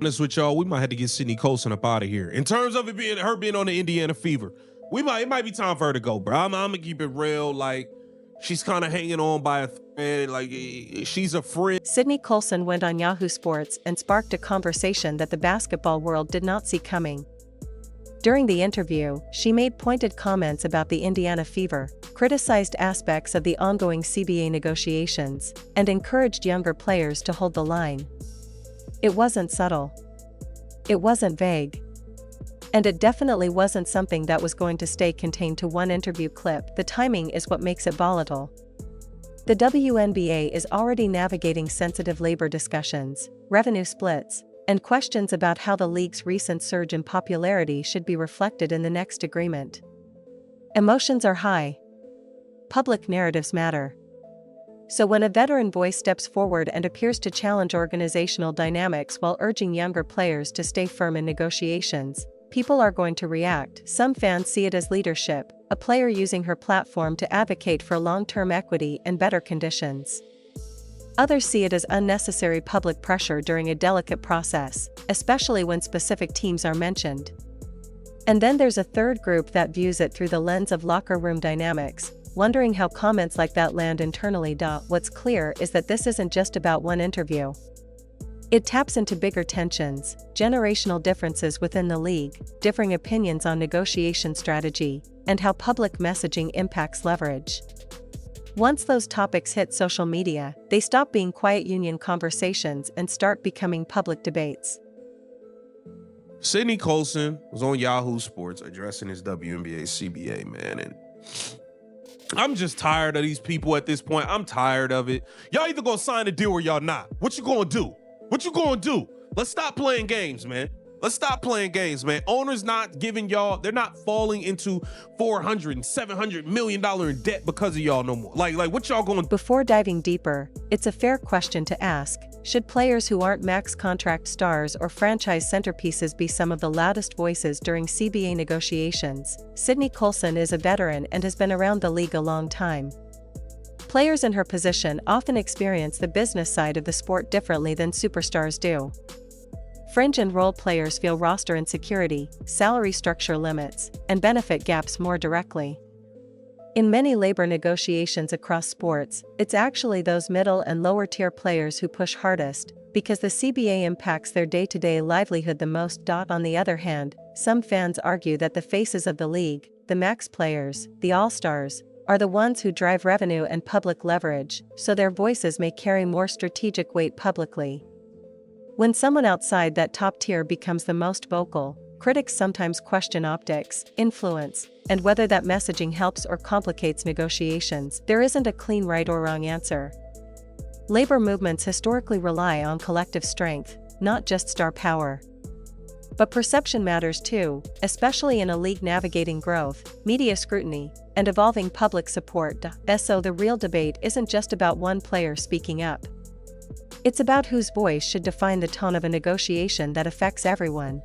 honest with y'all, we might have to get Sydney Colson up out of here. In terms of her being on the Indiana Fever, it might be time for her to go, bro. I'm gonna keep it real. Like, she's kind of hanging on by a thread. Like, she's a friend. Sydney Colson went on Yahoo Sports and sparked a conversation that the basketball world did not see coming. During the interview, she made pointed comments about the Indiana Fever, criticized aspects of the ongoing CBA negotiations, and encouraged younger players to hold the line. It wasn't subtle. It wasn't vague. And it definitely wasn't something that was going to stay contained to one interview clip. The timing is what makes it volatile. The WNBA is already navigating sensitive labor discussions, revenue splits, and questions about how the league's recent surge in popularity should be reflected in the next agreement. Emotions are high. Public narratives matter. So when a veteran voice steps forward and appears to challenge organizational dynamics while urging younger players to stay firm in negotiations, people are going to react. Some fans see it as leadership, a player using her platform to advocate for long-term equity and better conditions. Others see it as unnecessary public pressure during a delicate process, especially when specific teams are mentioned. And then there's a third group that views it through the lens of locker room dynamics, wondering how comments like that land internally. What's clear is that this isn't just about one interview. It taps into bigger tensions, generational differences within the league, differing opinions on negotiation strategy, and how public messaging impacts leverage. Once those topics hit social media, they stop being quiet union conversations and start becoming public debates. Sydney Colson was on Yahoo Sports addressing his WNBA CBA, man, and I'm just tired of these people at this point. I'm tired of it. Y'all either gonna sign a deal or y'all not. What you gonna do? What you gonna do? Let's stop playing games, man. Let's stop playing games, man. Owners not giving y'all, they're not falling into $400 and $700 million in debt because of y'all no more. Like what y'all going? Before diving deeper, it's a fair question to ask. Should players who aren't max contract stars or franchise centerpieces be some of the loudest voices during CBA negotiations? Sydney Colson is a veteran and has been around the league a long time. Players in her position often experience the business side of the sport differently than superstars do. Fringe and role players feel roster insecurity, salary structure limits, and benefit gaps more directly. In many labor negotiations across sports, it's actually those middle and lower tier players who push hardest, because the CBA impacts their day-to-day livelihood the most. On the other hand, some fans argue that the faces of the league, the max players, the all-stars, are the ones who drive revenue and public leverage, so their voices may carry more strategic weight publicly. When someone outside that top tier becomes the most vocal, critics sometimes question optics, influence, and whether that messaging helps or complicates negotiations. There isn't a clean right or wrong answer. Labor movements historically rely on collective strength, not just star power. But perception matters too, especially in a league navigating growth, media scrutiny, and evolving public support. So the real debate isn't just about one player speaking up. It's about whose voice should define the tone of a negotiation that affects everyone.